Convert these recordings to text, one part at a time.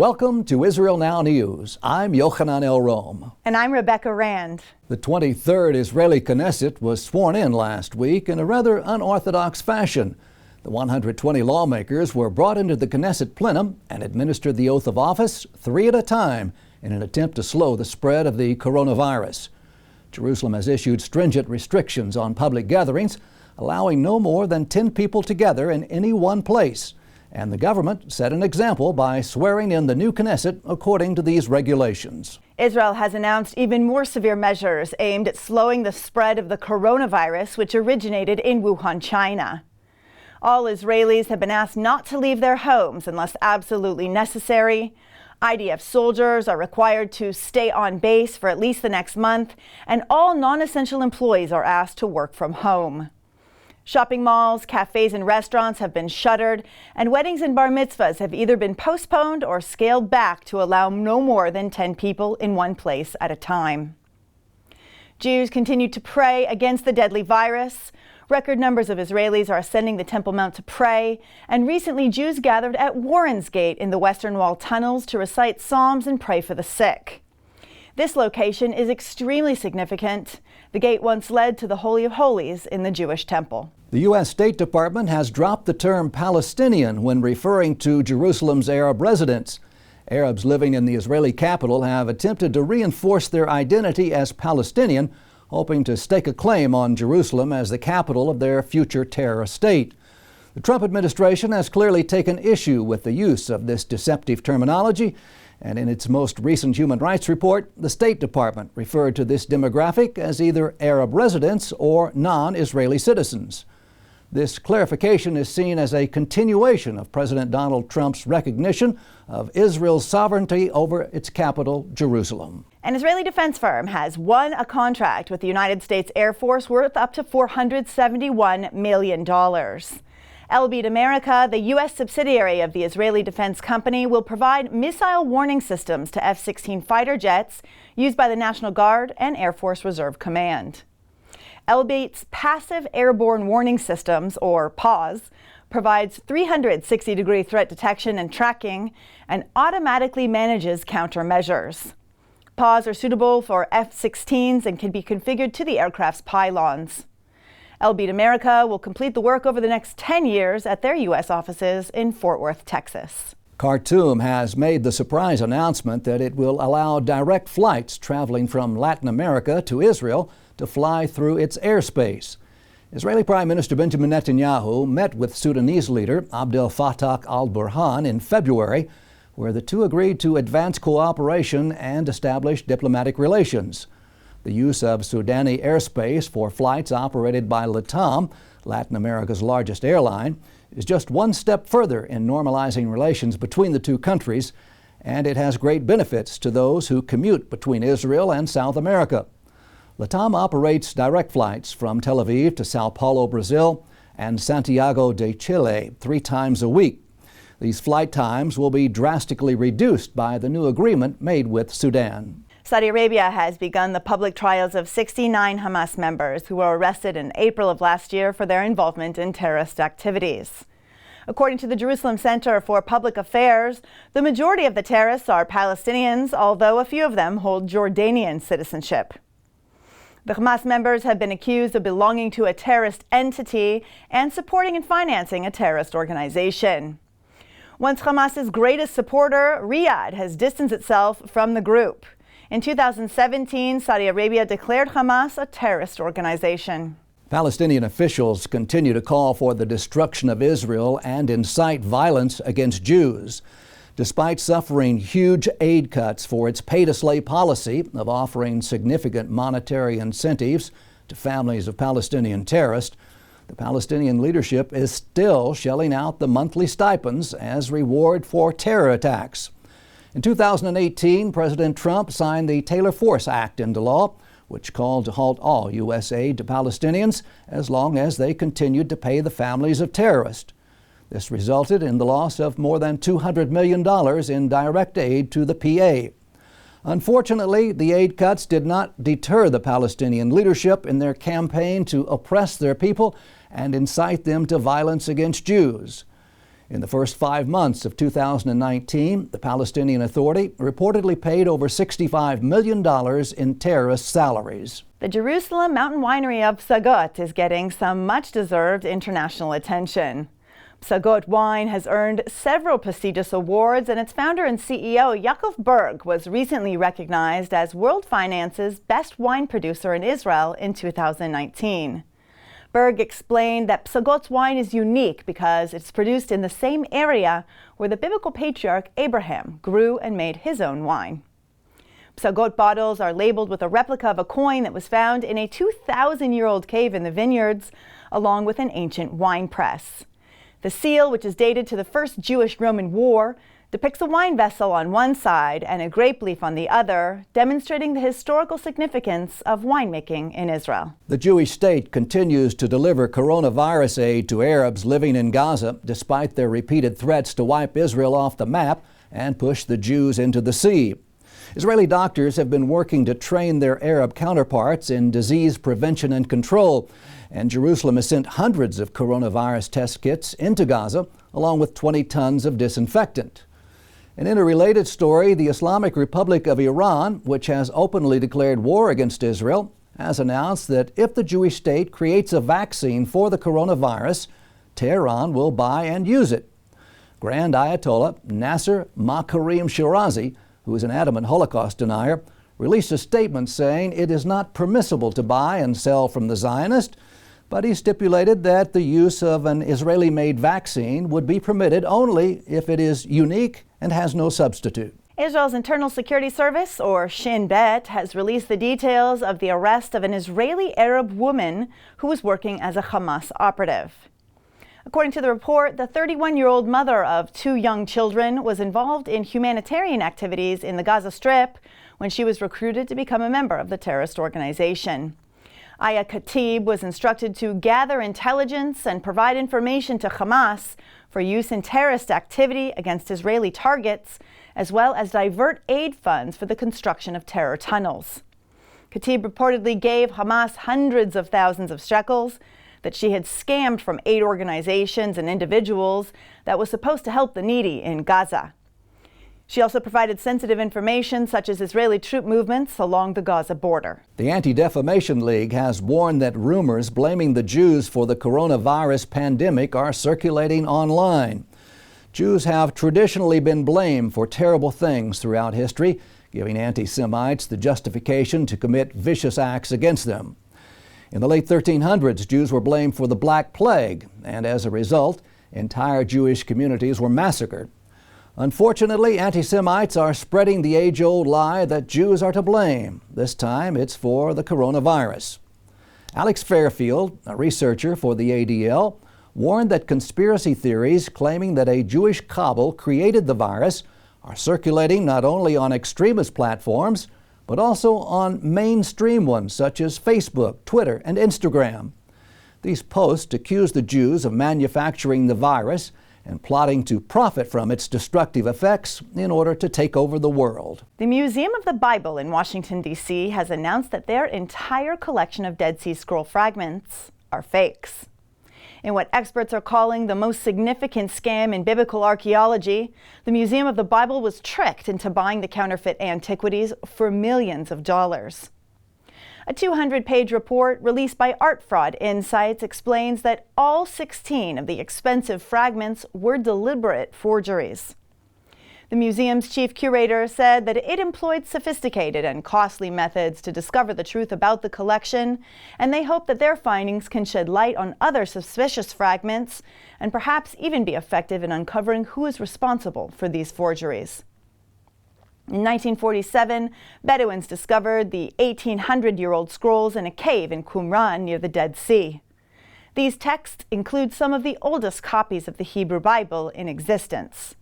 Welcome to Israel Now News. I'm Yochanan El Rom. And I'm Rebecca Rand. The 23rd Israeli Knesset was sworn in last week in a rather unorthodox fashion. The 120 lawmakers were brought into the Knesset plenum and administered the oath of office 3 at a time in an attempt to slow the spread of the coronavirus. Jerusalem has issued stringent restrictions on public gatherings, allowing no more than 10 people together in any one place. And the government set an example by swearing in the new Knesset according to these regulations. Israel has announced even more severe measures aimed at slowing the spread of the coronavirus, which originated in Wuhan, China. All Israelis have been asked not to leave their homes unless absolutely necessary. IDF soldiers are required to stay on base for at least the next month, and all non-essential employees are asked to work from home. Shopping malls, cafes, and restaurants have been shuttered, and weddings and bar mitzvahs have either been postponed or scaled back to allow no more than 10 people in one place at a time. Jews continue to pray against the deadly virus. Record numbers of Israelis are ascending the Temple Mount to pray, and recently Jews gathered at Warren's Gate in the Western Wall tunnels to recite psalms and pray for the sick. This location is extremely significant. The gate once led to the Holy of Holies in the Jewish temple. The U.S. State Department has dropped the term Palestinian when referring to Jerusalem's Arab residents. Arabs living in the Israeli capital have attempted to reinforce their identity as Palestinian, hoping to stake a claim on Jerusalem as the capital of their future terrorist state. The Trump administration has clearly taken issue with the use of this deceptive terminology, and in its most recent human rights report, the State Department referred to this demographic as either Arab residents or non-Israeli citizens. This clarification is seen as a continuation of President Donald Trump's recognition of Israel's sovereignty over its capital, Jerusalem. An Israeli defense firm has won a contract with the United States Air Force worth up to $471 million. Elbit America, the U.S. subsidiary of the Israeli defense company, will provide missile warning systems to F-16 fighter jets used by the National Guard and Air Force Reserve Command. Elbit's Passive Airborne Warning Systems, or PAWS, provides 360-degree threat detection and tracking and automatically manages countermeasures. PAWS are suitable for F-16s and can be configured to the aircraft's pylons. Elbit America will complete the work over the next 10 years at their U.S. offices in Fort Worth, Texas. Khartoum has made the surprise announcement that it will allow direct flights traveling from Latin America to Israel to fly through its airspace. Israeli Prime Minister Benjamin Netanyahu met with Sudanese leader Abdel Fattah al-Burhan in February, where the two agreed to advance cooperation and establish diplomatic relations. The use of Sudani airspace for flights operated by LATAM, Latin America's largest airline, is just one step further in normalizing relations between the two countries, and it has great benefits to those who commute between Israel and South America. LATAM operates direct flights from Tel Aviv to Sao Paulo, Brazil, and Santiago de Chile 3 times a week. These flight times will be drastically reduced by the new agreement made with Sudan. Saudi Arabia has begun the public trials of 69 Hamas members who were arrested in April of last year for their involvement in terrorist activities. According to the Jerusalem Center for Public Affairs, the majority of the terrorists are Palestinians, although a few of them hold Jordanian citizenship. The Hamas members have been accused of belonging to a terrorist entity and supporting and financing a terrorist organization. Once Hamas's greatest supporter, Riyadh has distanced itself from the group. In 2017, Saudi Arabia declared Hamas a terrorist organization. Palestinian officials continue to call for the destruction of Israel and incite violence against Jews. Despite suffering huge aid cuts for its pay-to-slay policy of offering significant monetary incentives to families of Palestinian terrorists, the Palestinian leadership is still shelling out the monthly stipends as reward for terror attacks. In 2018, President Trump signed the Taylor Force Act into law, which called to halt all U.S. aid to Palestinians as long as they continued to pay the families of terrorists. This resulted in the loss of more than $200 million in direct aid to the PA. Unfortunately, the aid cuts did not deter the Palestinian leadership in their campaign to oppress their people and incite them to violence against Jews. In the first 5 months of 2019, the Palestinian Authority reportedly paid over $65 million in terrorist salaries. The Jerusalem mountain winery of Psagot is getting some much-deserved international attention. Psagot wine has earned several prestigious awards, and its founder and CEO, Yaakov Berg, was recently recognized as World Finance's best wine producer in Israel in 2019. Berg explained that Psagot's wine is unique because it's produced in the same area where the biblical patriarch Abraham grew and made his own wine. Psagot bottles are labeled with a replica of a coin that was found in a 2,000-year-old cave in the vineyards, along with an ancient wine press. The seal, which is dated to the First Jewish-Roman War, depicts a wine vessel on one side and a grape leaf on the other, demonstrating the historical significance of winemaking in Israel. The Jewish state continues to deliver coronavirus aid to Arabs living in Gaza, despite their repeated threats to wipe Israel off the map and push the Jews into the sea. Israeli doctors have been working to train their Arab counterparts in disease prevention and control, and Jerusalem has sent hundreds of coronavirus test kits into Gaza, along with 20 tons of disinfectant. And in a related story, the Islamic Republic of Iran, which has openly declared war against Israel, has announced that if the Jewish state creates a vaccine for the coronavirus, Tehran will buy and use it. Grand Ayatollah Nasser Makarim Shirazi, who is an adamant Holocaust denier, released a statement saying it is not permissible to buy and sell from the Zionist, but he stipulated that the use of an Israeli-made vaccine would be permitted only if it is unique and has no substitute. Israel's Internal Security Service, or Shin Bet, has released the details of the arrest of an Israeli Arab woman who was working as a Hamas operative. According to the report, the 31-year-old mother of 2 young children was involved in humanitarian activities in the Gaza Strip when she was recruited to become a member of the terrorist organization. Aya Khatib was instructed to gather intelligence and provide information to Hamas for use in terrorist activity against Israeli targets, as well as divert aid funds for the construction of terror tunnels. Khatib reportedly gave Hamas hundreds of thousands of shekels that she had scammed from aid organizations and individuals that was supposed to help the needy in Gaza. She also provided sensitive information such as Israeli troop movements along the Gaza border. The Anti-Defamation League has warned that rumors blaming the Jews for the coronavirus pandemic are circulating online. Jews have traditionally been blamed for terrible things throughout history, giving anti-Semites the justification to commit vicious acts against them. In the late 1300s, Jews were blamed for the Black Plague, and as a result, entire Jewish communities were massacred. Unfortunately, anti-Semites are spreading the age-old lie that Jews are to blame. This time, it's for the coronavirus. Alex Fairfield, a researcher for the ADL, warned that conspiracy theories claiming that a Jewish cabal created the virus are circulating not only on extremist platforms, but also on mainstream ones such as Facebook, Twitter, and Instagram. These posts accuse the Jews of manufacturing the virus and plotting to profit from its destructive effects in order to take over the world. The Museum of the Bible in Washington, D.C. has announced that their entire collection of Dead Sea Scroll fragments are fakes. In what experts are calling the most significant scam in biblical archaeology, the Museum of the Bible was tricked into buying the counterfeit antiquities for millions of dollars. A 200-page report released by Art Fraud Insights explains that all 16 of the expensive fragments were deliberate forgeries. The museum's chief curator said that it employed sophisticated and costly methods to discover the truth about the collection, and they hope that their findings can shed light on other suspicious fragments and perhaps even be effective in uncovering who is responsible for these forgeries. In 1947, Bedouins discovered the 1,800-year-old scrolls in a cave in Qumran near the Dead Sea. These texts include some of the oldest copies of the Hebrew Bible in existence.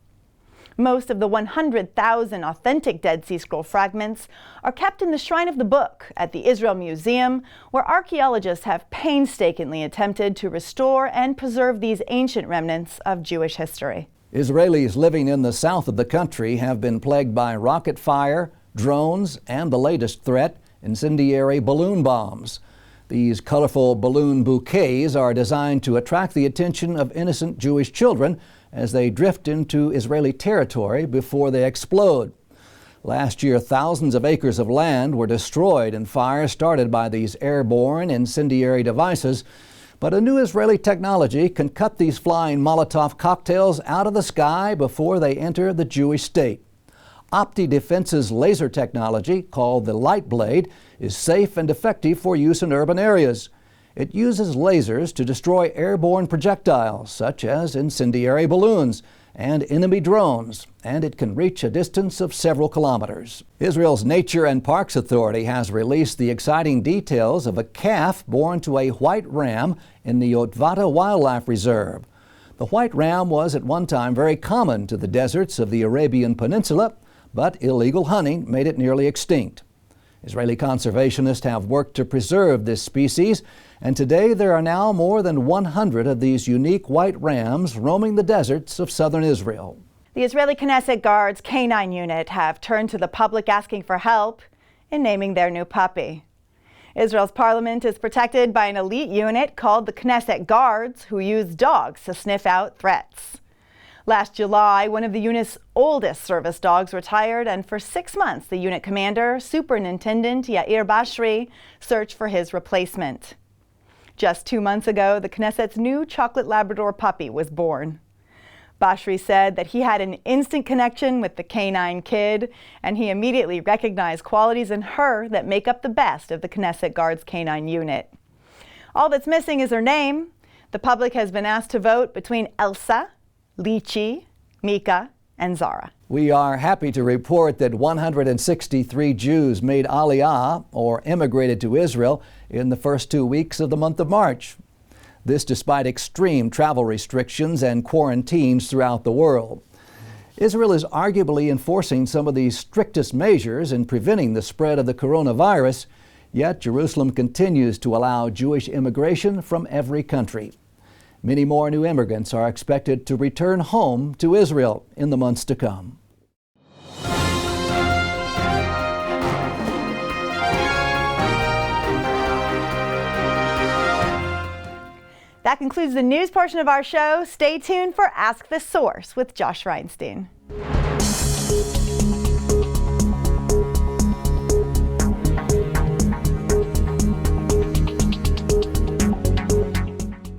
Most of the 100,000 authentic Dead Sea Scroll fragments are kept in the Shrine of the Book at the Israel Museum, where archaeologists have painstakingly attempted to restore and preserve these ancient remnants of Jewish history. Israelis living in the south of the country have been plagued by rocket fire, drones, and the latest threat, incendiary balloon bombs. These colorful balloon bouquets are designed to attract the attention of innocent Jewish children as they drift into Israeli territory before they explode. Last year, thousands of acres of land were destroyed in fires started by these airborne incendiary devices. But a new Israeli technology can cut these flying Molotov cocktails out of the sky before they enter the Jewish state. Opti Defense's laser technology, called the Light Blade, is safe and effective for use in urban areas. It uses lasers to destroy airborne projectiles, such as incendiary balloons and enemy drones, and it can reach a distance of several kilometers. Israel's Nature and Parks Authority has released the exciting details of a calf born to a white ram in the Yotvata Wildlife Reserve. The white ram was at one time very common to the deserts of the Arabian Peninsula, but illegal hunting made it nearly extinct. Israeli conservationists have worked to preserve this species, and today there are now more than 100 of these unique white rams roaming the deserts of southern Israel. The Israeli Knesset Guard's canine unit have turned to the public asking for help in naming their new puppy. Israel's parliament is protected by an elite unit called the Knesset Guards, who use dogs to sniff out threats. Last July, one of the unit's oldest service dogs retired, and for 6 months, the unit commander, Superintendent Yair Bashri, searched for his replacement. Just 2 months ago, the Knesset's new chocolate Labrador puppy was born. Bashri said that he had an instant connection with the canine kid, and he immediately recognized qualities in her that make up the best of the Knesset Guard's canine unit. All that's missing is her name. The public has been asked to vote between Elsa, Lichi, Mika, and Zara. We are happy to report that 163 Jews made Aliyah, or immigrated to Israel, in the first 2 weeks of the month of March. This despite extreme travel restrictions and quarantines throughout the world. Israel is arguably enforcing some of the strictest measures in preventing the spread of the coronavirus, yet Jerusalem continues to allow Jewish immigration from every country. Many more new immigrants are expected to return home to Israel in the months to come. That concludes the news portion of our show. Stay tuned for Ask the Source with Josh Reinstein.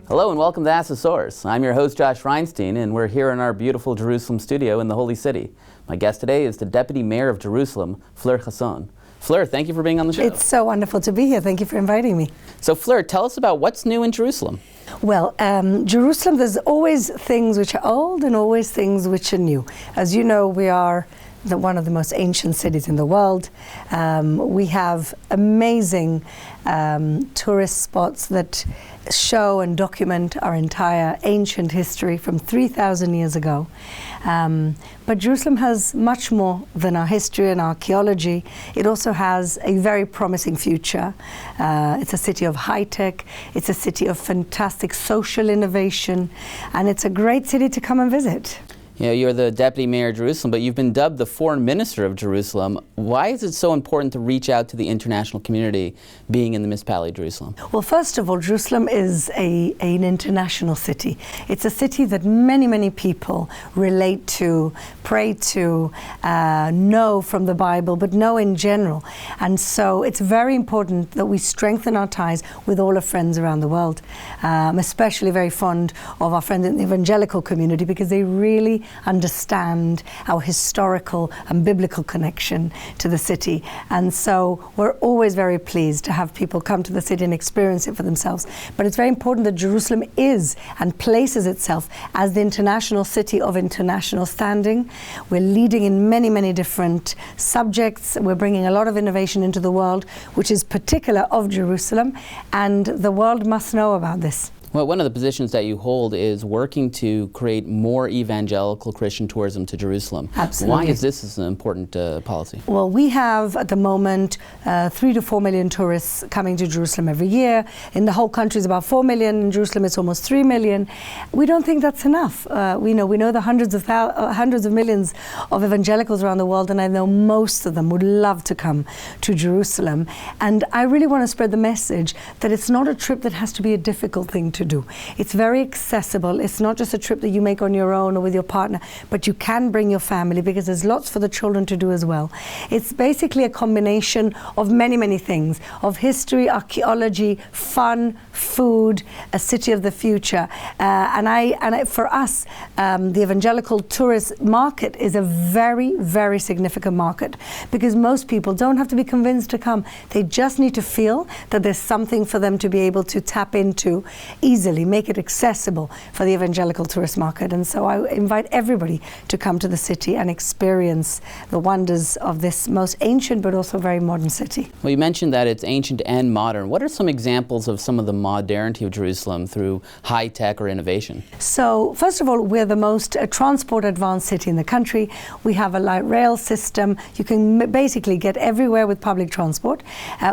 Hello and welcome to Ask the Source. I'm your host Josh Reinstein, and we're here in our beautiful Jerusalem studio in the Holy City. My guest today is the Deputy Mayor of Jerusalem, Fleur Hassan. Fleur, thank you for being on the show. It's so wonderful to be here. Thank you for inviting me. So Fleur, tell us about what's new in Jerusalem. Well, Jerusalem, there's always things which are old and always things which are new. As you know, we are one of the most ancient cities in the world. We have amazing tourist spots that show and document our entire ancient history from 3,000 years ago. But Jerusalem has much more than our history and archaeology. It also has a very promising future. It's a city of high tech, it's a city of fantastic social innovation, and it's a great city to come and visit. You know, you're the Deputy Mayor of Jerusalem, but you've been dubbed the Foreign Minister of Jerusalem. Why is it so important to reach out to the international community being in the municipality of Jerusalem? Well, first of all, Jerusalem is an international city. It's a city that many, many people relate to, pray to, know from the Bible, but know in general. And so it's very important that we strengthen our ties with all our friends around the world. I'm especially very fond of our friends in the evangelical community because they really understand our historical and biblical connection to the city. And so we're always very pleased to have people come to the city and experience it for themselves. But it's very important that Jerusalem is and places itself as the international city of international standing. We're leading in many, many different subjects. We're bringing a lot of innovation into the world, which is particular of Jerusalem, and the world must know about this. Well, one of the positions that you hold is working to create more evangelical Christian tourism to Jerusalem. Absolutely. Why is this an important policy? Well, we have at the moment 3 to 4 million tourists coming to Jerusalem every year. In the whole country, it's about 4 million. In Jerusalem, it's almost 3 million. We don't think that's enough. We know the hundreds of millions of evangelicals around the world, and I know most of them would love to come to Jerusalem. And I really want to spread the message that it's not a trip that has to be a difficult thing to to do. It's very accessible. It's not just a trip that you make on your own or with your partner, but you can bring your family because there's lots for the children to do as well. It's basically a combination of many, many things, of history, archaeology, fun, food, a city of the future. For us, the evangelical tourist market is a very, very significant market because most people don't have to be convinced to come. They just need to feel that there's something for them to be able to tap into easily, make it accessible for the evangelical tourist market. And so I invite everybody to come to the city and experience the wonders of this most ancient but also very modern city. Well, you mentioned that it's ancient and modern. What are some examples of some of the modernity of Jerusalem through high tech or innovation? So, first of all, we're the most transport advanced city in the country. We have a light rail system. You can basically get everywhere with public transport.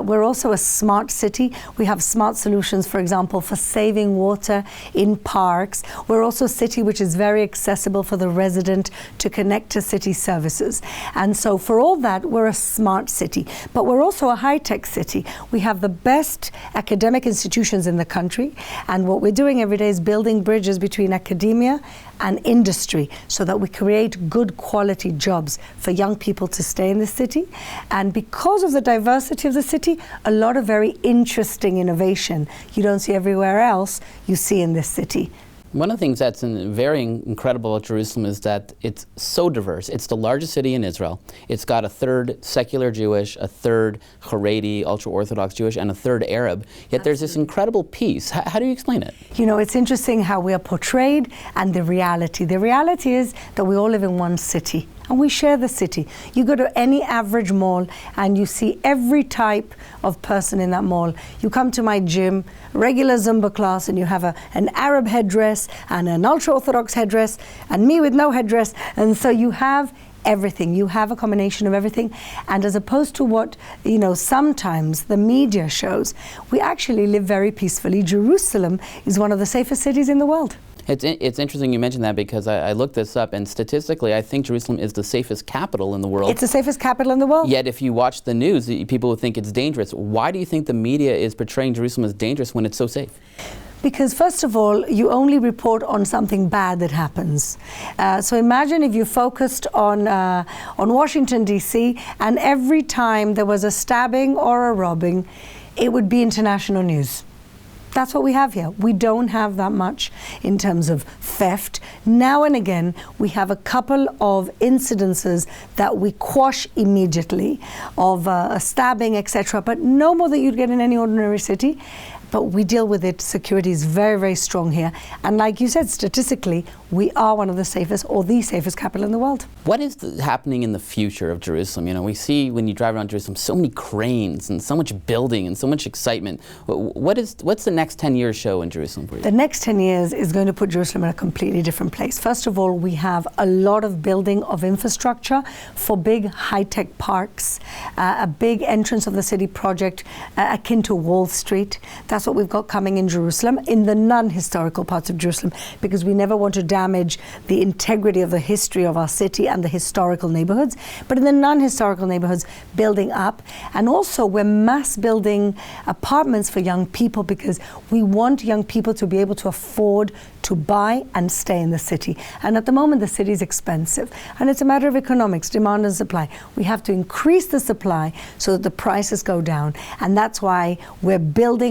We're also a smart city. We have smart solutions, for example, for saving water in parks. We're also a city which is very accessible for the resident to connect to city services. And so for all that, we're a smart city. But we're also a high-tech city. We have the best academic institutions in the country. And what we're doing every day is building bridges between academia and industry so that we create good quality jobs for young people to stay in the city. And because of the diversity of the city, a lot of very interesting innovation you don't see everywhere else, you see in this city. One of the things that's very incredible about Jerusalem is that it's so diverse. It's the largest city in Israel. It's got a third secular Jewish, a third Haredi, ultra-Orthodox Jewish, and a third Arab. Yet there's this incredible peace. How do you explain it? You know, it's interesting how we are portrayed and the reality. The reality is that we all live in one city. And we share the city. You go to any average mall and you see every type of person in that mall. You come to my gym, regular Zumba class, and you have an Arab headdress and an ultra-Orthodox headdress and me with no headdress. And so you have everything. You have a combination of everything. And as opposed to what, you know, sometimes the media shows, we actually live very peacefully. Jerusalem is one of the safest cities in the world. It's interesting you mentioned that because I looked this up, and statistically I think Jerusalem is the safest capital in the world. It's the safest capital in the world. Yet if you watch the news, people would think it's dangerous. Why do you think the media is portraying Jerusalem as dangerous when it's so safe? Because first of all, you only report on something bad that happens. So imagine if you focused on Washington, D.C., and every time there was a stabbing or a robbing, it would be international news. That's what we have here. We don't have that much in terms of theft. Now and again, we have a couple of incidences that we quash immediately of a stabbing, etc., but no more than you'd get in any ordinary city. But we deal with it. Security is very, very strong here. And like you said, statistically, we are one of the safest or the safest capital in the world. What is happening in the future of Jerusalem? You know, we see when you drive around Jerusalem so many cranes and so much building and so much excitement. What's the next 10 years show in Jerusalem for you? The next 10 years is going to put Jerusalem in a completely different place. First of all, we have a lot of building of infrastructure for big high-tech parks, a big entrance of the city project akin to Wall Street. That's what we've got coming in Jerusalem, in the non-historical parts of Jerusalem, because we never want to damage the integrity of the history of our city and the historical neighborhoods. But in the non-historical neighborhoods, building up. And also, we're mass building apartments for young people because we want young people to be able to afford to buy and stay in the city. And at the moment, the city is expensive. And it's a matter of economics, demand and supply. We have to increase the supply so that the prices go down. And that's why we're building.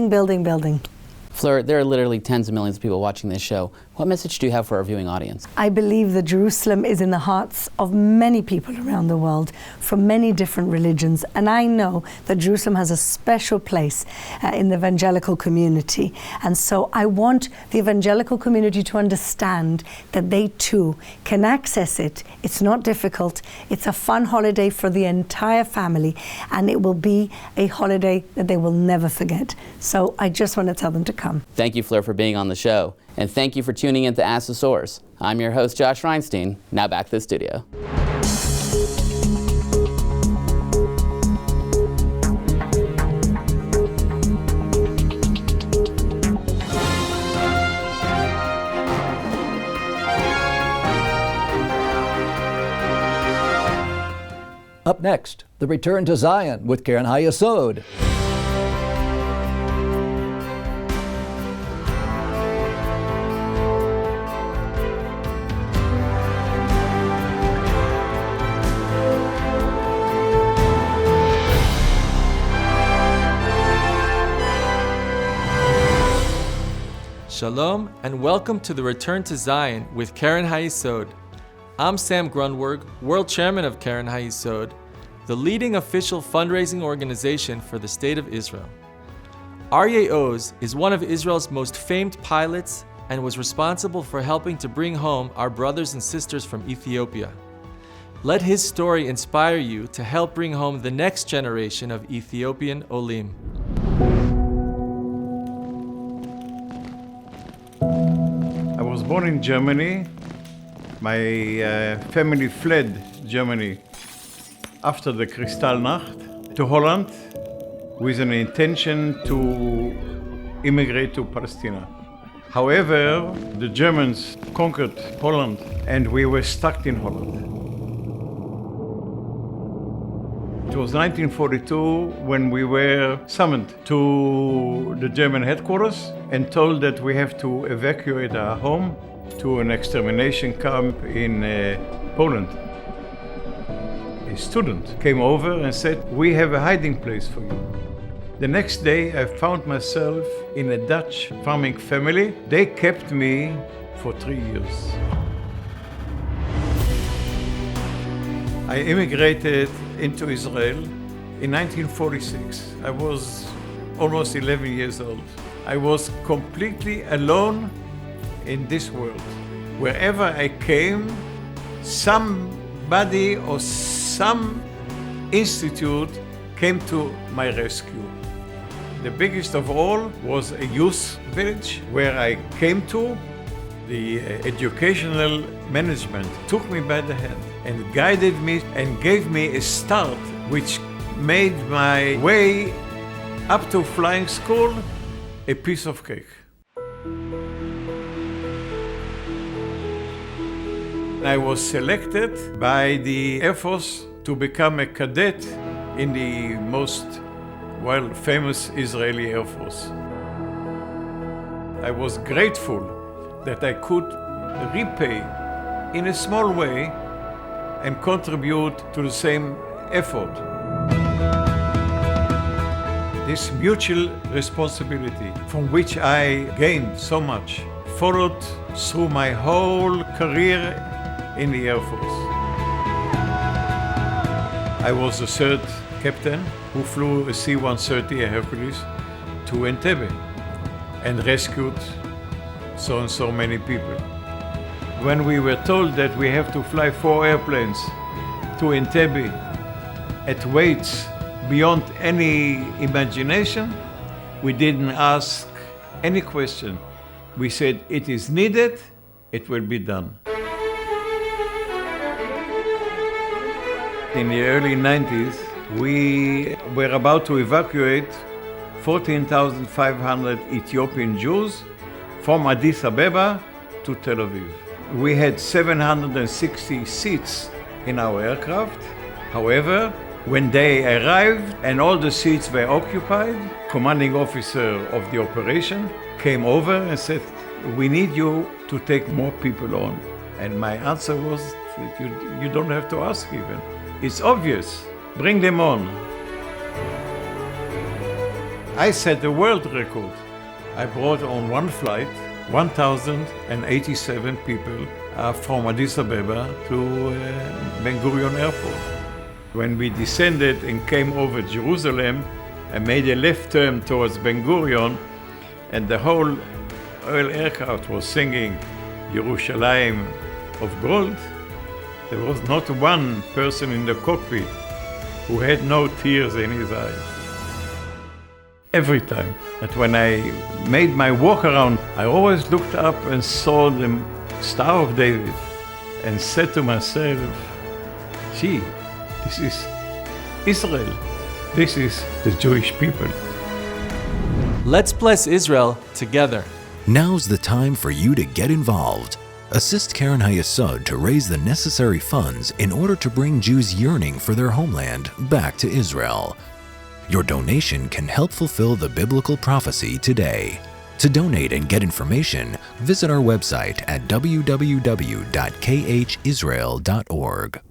Fleur, there are literally tens of millions of people watching this show. What message do you have for our viewing audience? I believe that Jerusalem is in the hearts of many people around the world from many different religions. And I know that Jerusalem has a special place in the evangelical community. And so I want the evangelical community to understand that they too can access it. It's not difficult. It's a fun holiday for the entire family. And it will be a holiday that they will never forget. So I just want to tell them to come. Thank you, Fleur, for being on the show. And thank you for tuning in to Ask the Source. I'm your host, Josh Reinstein. Now back to the studio. Up next, the return to Zion with Karen Hayesod. Shalom and welcome to the Return to Zion with Keren HaYesod. I'm Sam Grunberg, World Chairman of Keren HaYesod, the leading official fundraising organization for the State of Israel. Aryeh Oz is one of Israel's most famed pilots and was responsible for helping to bring home our brothers and sisters from Ethiopia. Let his story inspire you to help bring home the next generation of Ethiopian Olim. I was born in Germany. My family fled Germany after the Kristallnacht to Holland with an intention to immigrate to Palestine. However, the Germans conquered Holland and we were stuck in Holland. It was 1942 when we were summoned to the German headquarters and told that we have to evacuate our home to an extermination camp in Poland. A student came over and said, "We have a hiding place for you." The next day I found myself in a Dutch farming family. They kept me for 3 years. I immigrated into Israel in 1946. I was almost 11 years old. I was completely alone in this world. Wherever I came, somebody or some institute came to my rescue. The biggest of all was a youth village where I came to. The educational management took me by the hand and guided me and gave me a start which made my way up to flying school a piece of cake. I was selected by the Air Force to become a cadet in the most famous Israeli Air Force. I was grateful that I could repay in a small way and contribute to the same effort. This mutual responsibility, from which I gained so much, followed through my whole career in the Air Force. I was the third captain who flew a C-130, a Hercules, to Entebbe and rescued so and so many people. When we were told that we have to fly 4 airplanes to Entebbe at weights beyond any imagination, we didn't ask any question. We said, it is needed, it will be done. In the early 90s, we were about to evacuate 14,500 Ethiopian Jews from Addis Ababa to Tel Aviv. We had 760 seats in our aircraft. However, when they arrived and all the seats were occupied, commanding officer of the operation came over and said, "We need you to take more people on." And my answer was, you don't have to ask even. It's obvious. Bring them on. I set the world record. I brought on one flight 1,087 people from Addis Ababa to Ben Gurion Airport. When we descended and came over Jerusalem, I made a left turn towards Ben Gurion, and the whole oil aircraft was singing Yerushalayim of gold. There was not one person in the cockpit who had no tears in his eyes. Every time. But when I made my walk around, I always looked up and saw the Star of David and said to myself, gee, this is Israel. This is the Jewish people. Let's bless Israel together. Now's the time for you to get involved. Assist Keren HaYesod to raise the necessary funds in order to bring Jews yearning for their homeland back to Israel. Your donation can help fulfill the biblical prophecy today. To donate and get information, visit our website at www.khisrael.org.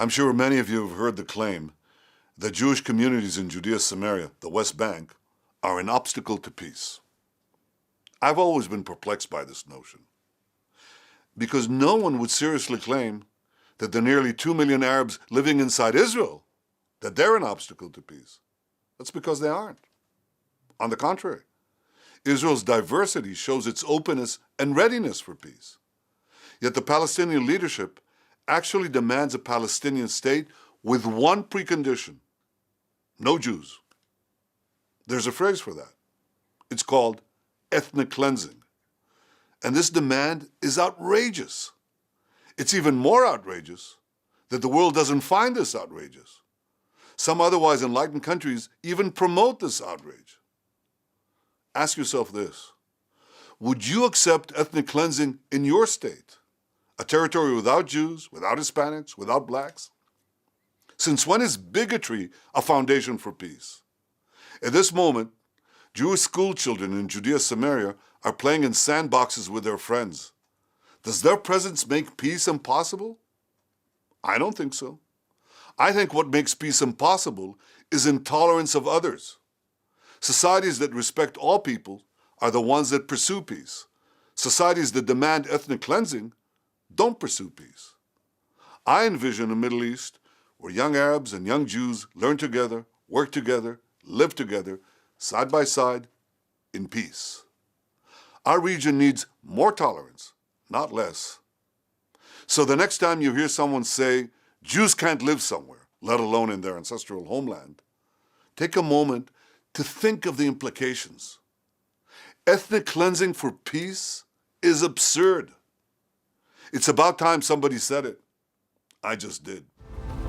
I'm sure many of you have heard the claim that Jewish communities in Judea, Samaria, the West Bank, are an obstacle to peace. I've always been perplexed by this notion, because no one would seriously claim that the nearly 2 million Arabs living inside Israel, that they're an obstacle to peace. That's because they aren't. On the contrary, Israel's diversity shows its openness and readiness for peace. Yet the Palestinian leadership actually demands a Palestinian state with one precondition: no Jews. There's a phrase for that. It's called ethnic cleansing. And this demand is outrageous. It's even more outrageous that the world doesn't find this outrageous. Some otherwise enlightened countries even promote this outrage. Ask yourself this: would you accept ethnic cleansing in your state? A territory without Jews, without Hispanics, without blacks? Since when is bigotry a foundation for peace? At this moment, Jewish school children in Judea, Samaria are playing in sandboxes with their friends. Does their presence make peace impossible? I don't think so. I think what makes peace impossible is intolerance of others. Societies that respect all people are the ones that pursue peace. Societies that demand ethnic cleansing don't pursue peace. I envision a Middle East where young Arabs and young Jews learn together, work together, live together, side by side, in peace. Our region needs more tolerance, not less. So the next time you hear someone say, Jews can't live somewhere, let alone in their ancestral homeland, take a moment to think of the implications. Ethnic cleansing for peace is absurd. It's about time somebody said it. I just did.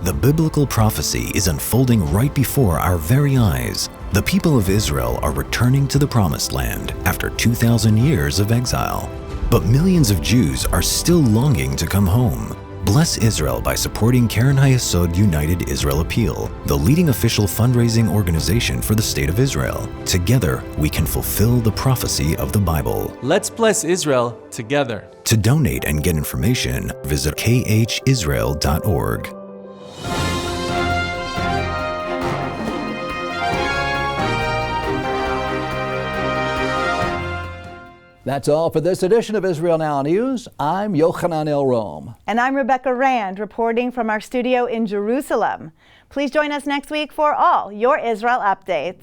The biblical prophecy is unfolding right before our very eyes. The people of Israel are returning to the Promised Land after 2,000 years of exile. But millions of Jews are still longing to come home. Bless Israel by supporting Keren HaYesod United Israel Appeal, the leading official fundraising organization for the State of Israel. Together, we can fulfill the prophecy of the Bible. Let's bless Israel together. To donate and get information, visit khisrael.org. That's all for this edition of Israel Now News. I'm Yochanan El-Rom. And I'm Rebecca Rand, reporting from our studio in Jerusalem. Please join us next week for all your Israel updates.